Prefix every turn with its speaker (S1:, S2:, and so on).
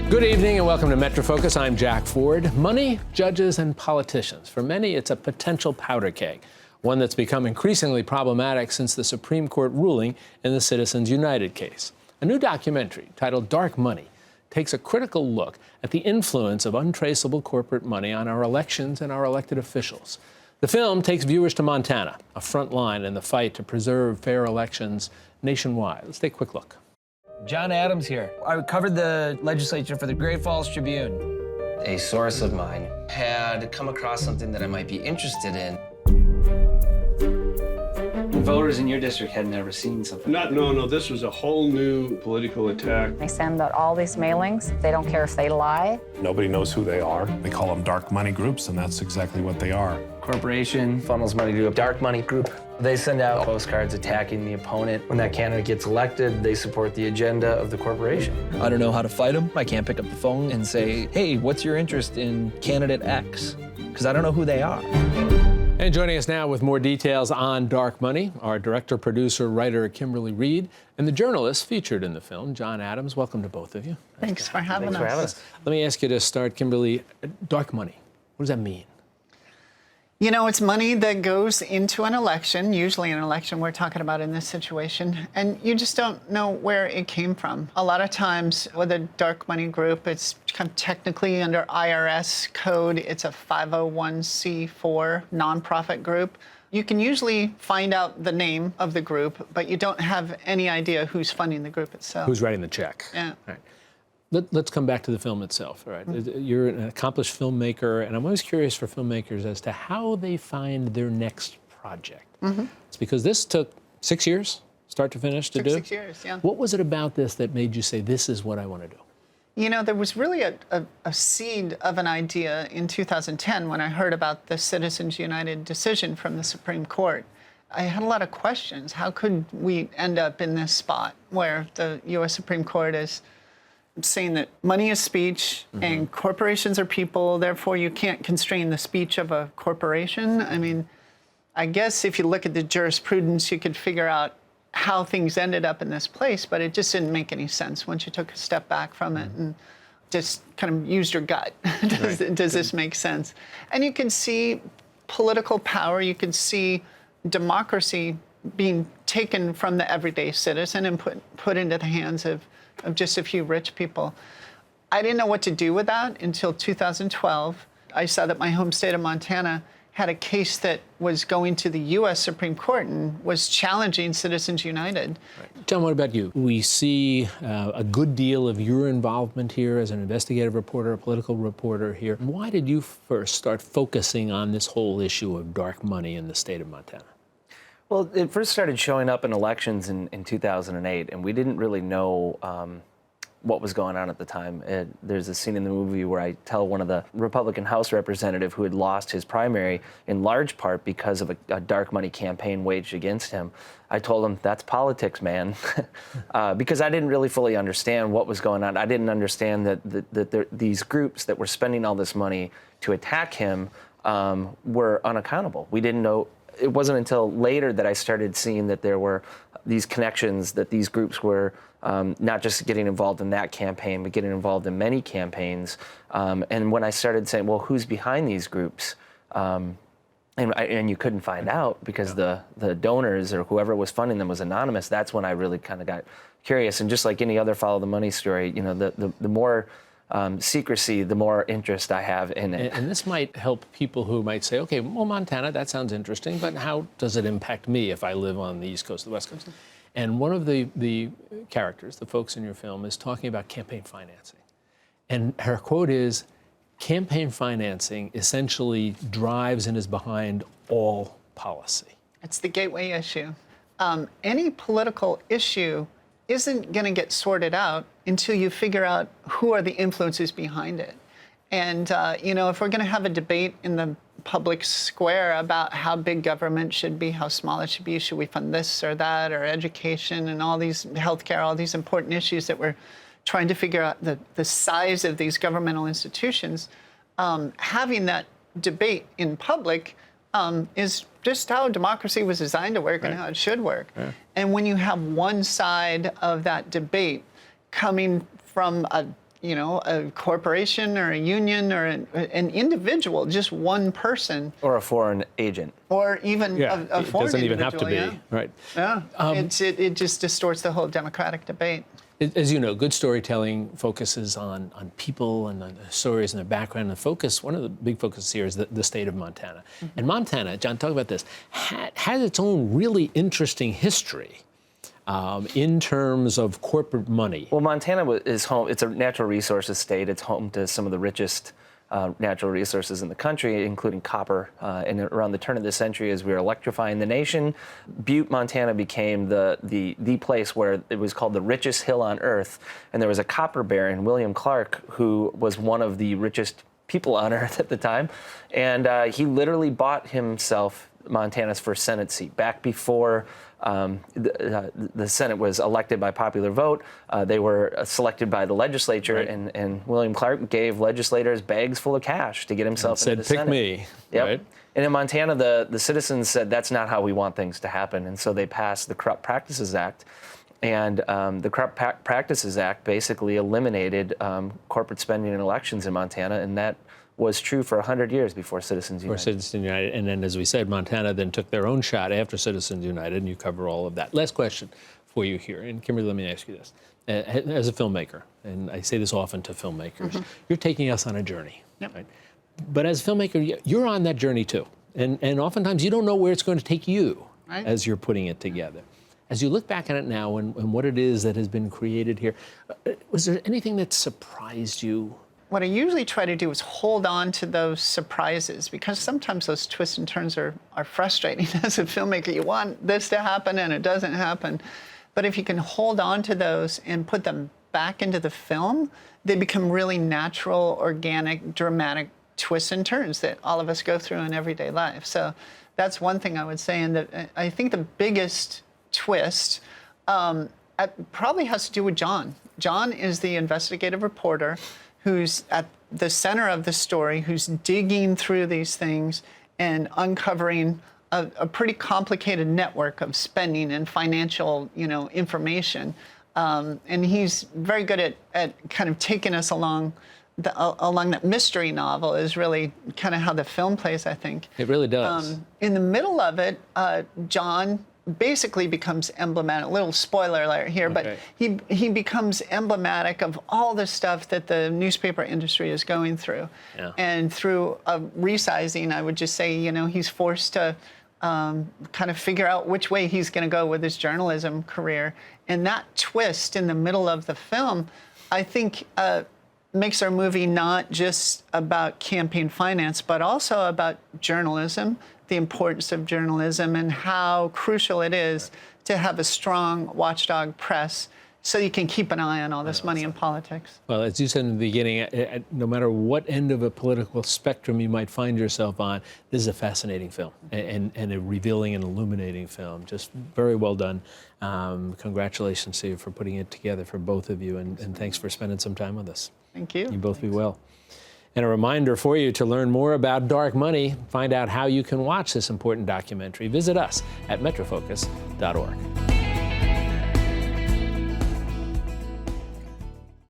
S1: Good evening and welcome to MetroFocus. I'm Jack Ford. Money, judges, and politicians. For many, it's a potential powder keg, one that's become increasingly problematic since the Supreme Court ruling in the Citizens United case. A new documentary titled Dark Money takes a critical look at the influence of untraceable corporate money on our elections and our elected officials. The film takes viewers to Montana, a front line in the fight to preserve fair elections nationwide. Let's take a quick look.
S2: John Adams here. I covered the legislature for the Great Falls Tribune.
S3: A source of mine had come across something that I might be interested in.
S2: Voters in your district had never seen something.
S4: No, this was a whole new political attack.
S5: They send out all these mailings. They don't care if they lie.
S6: Nobody knows who they are. They call them dark money groups, and that's exactly what they are.
S2: Corporation funnels money to a dark money group. They send out postcards attacking the opponent. When that candidate gets elected, they support the agenda of the corporation.
S7: I don't know how to fight them. I can't pick up the phone and say, hey, what's your interest in candidate X? Because I don't know who they are.
S1: And joining us now with more details on Dark Money, our director, producer, writer, Kimberly Reed, and the journalist featured in the film, John Adams. Welcome to both of you.
S8: Thanks for having us.
S1: Let me ask you to start, Kimberly. Dark money, what does that mean?
S8: You know, it's money that goes into an election, usually an election we're talking about in this situation, and you just don't know where it came from. A lot of times with a dark money group, it's kind of technically under IRS code. It's a 501c4 nonprofit group. You can usually find out the name of the group, but you don't have any idea who's funding the group itself.
S1: Who's writing the check?
S8: Yeah.
S1: All right. Let's come back to the film itself. All right. Mm-hmm. You're an accomplished filmmaker, and I'm always curious for filmmakers as to how they find their next project. Mm-hmm. It's because this took 6 years, start to finish, to do.
S8: 6 years, yeah.
S1: What was it about this that made you say, this is what I want to do?
S8: You know, there was really a seed of an idea in 2010 when I heard about the Citizens United decision from the Supreme Court. I had a lot of questions. How could we end up in this spot where the U.S. Supreme Court is saying that money is speech, mm-hmm. and corporations are people, therefore you can't constrain the speech of a corporation? I mean, I guess if you look at the jurisprudence, you could figure out how things ended up in this place, but it just didn't make any sense once you took a step back from it and just kind of used your gut. Does this make sense? And you can see political power, you can see democracy being taken from the everyday citizen and put into the hands of just a few rich people. I didn't know what to do with that until 2012. I saw that my home state of Montana had a case that was going to the U.S. Supreme Court and was challenging Citizens United.
S1: Right. John, what about you? We see a good deal of your involvement here as an investigative reporter, a political reporter here. Why did you first start focusing on this whole issue of dark money in the state of Montana?
S3: Well, it first started showing up in elections in 2008, and we didn't really know what was going on at the time. There's a scene in the movie where I tell one of the Republican House representative who had lost his primary in large part because of a dark money campaign waged against him. I told him, that's politics, man, because I didn't really fully understand what was going on. I didn't understand that these groups that were spending all this money to attack him were unaccountable. We didn't know. It wasn't until later that I started seeing that there were these connections, that these groups were not just getting involved in that campaign, but getting involved in many campaigns. And when I started saying, well, who's behind these groups? And you couldn't find out because the donors or whoever was funding them was anonymous. That's when I really kind of got curious. And just like any other follow the money story, you know, the more secrecy, the more interest I have in it.
S1: And this might help people who might say, okay, well, Montana, that sounds interesting, but how does it impact me if I live on the East Coast or the West Coast? And one of the characters, the folks in your film, is talking about campaign financing. And her quote is, campaign financing essentially drives and is behind all policy.
S8: It's the gateway issue. Any political issue isn't going to get sorted out until you figure out who are the influences behind it. And, you know, if we're going to have a debate in the public square about how big government should be, how small it should be, should we fund this or that, or education and all these healthcare, all these important issues that we're trying to figure out the size of these governmental institutions, having that debate in public is just how democracy was designed to work, right, and how it should work. Yeah. And when you have one side of that debate coming from a a corporation or a union or an individual, just one person.
S3: Or a foreign agent.
S8: Or even a
S1: it
S8: foreign
S1: doesn't even have to
S8: individual,
S1: be, right?
S8: Yeah, it just distorts the whole democratic debate.
S1: As you know, good storytelling focuses on people and the stories and their background. And one of the big focuses here is the state of Montana.
S8: Mm-hmm.
S1: And Montana, John, talk about this, has its own really interesting history in terms of corporate money.
S3: Well, Montana is home. It's a natural resources state. It's home to some of the richest natural resources in the country, including copper. And around the turn of the century, as we were electrifying the nation, Butte, Montana became the place where it was called the richest hill on earth. And there was a copper baron, William Clark, who was one of the richest people on earth at the time. And he literally bought himself Montana's first Senate seat back before the Senate was elected by popular vote. They were selected by the legislature,
S1: right.
S3: and William Clark gave legislators bags full of cash to get himself into the
S1: Said, pick
S3: Senate.
S1: me.
S3: Yep.
S1: Right?
S3: And in Montana, the citizens said that's not how we want things to happen, and so they passed the Corrupt Practices Act. And the Corrupt Practices Act basically eliminated corporate spending in elections in Montana, and that was true for 100 years before Citizens United.
S1: Or Citizens United. And then, as we said, Montana then took their own shot after Citizens United, and you cover all of that. Last question for you here. And Kimberly, let me ask you this. As a filmmaker, and I say this often to filmmakers, you're taking us on a journey.
S8: Yep.
S1: Right? But as a filmmaker, you're on that journey too. And oftentimes you don't know where it's going to take you as you're putting it together. As you look back at it now and what it is that has been created here, was there anything that surprised you?
S8: What I usually try to do is hold on to those surprises, because sometimes those twists and turns are frustrating as a filmmaker. You want this to happen and it doesn't happen. But if you can hold on to those and put them back into the film, they become really natural, organic, dramatic twists and turns that all of us go through in everyday life. So that's one thing I would say. And I think the biggest twist probably has to do with John. John is the investigative reporter who's at the center of the story, who's digging through these things and uncovering a pretty complicated network of spending and financial, information. And he's very good at kind of taking us along that mystery novel is really kind of how the film plays, I think.
S1: It really does.
S8: In the middle of it, John basically becomes emblematic. A little spoiler alert here, but he becomes emblematic of all the stuff that the newspaper industry is going through. Yeah. And through a resizing, I would just say, he's forced to kind of figure out which way he's going to go with his journalism career. And that twist in the middle of the film, I think, makes our movie not just about campaign finance, but also about journalism, the importance of journalism, and how crucial it is to have a strong watchdog press so you can keep an eye on all this money in politics.
S1: Well, as you said in the beginning, no matter what end of a political spectrum you might find yourself on, this is a fascinating film and a revealing and illuminating film. Just very well done. Congratulations to you for putting it together for both of you, and thanks for spending some time with us.
S8: Thank you.
S1: You both be well. And a reminder for you to learn more about dark money, find out how you can watch this important documentary, visit us at metrofocus.org.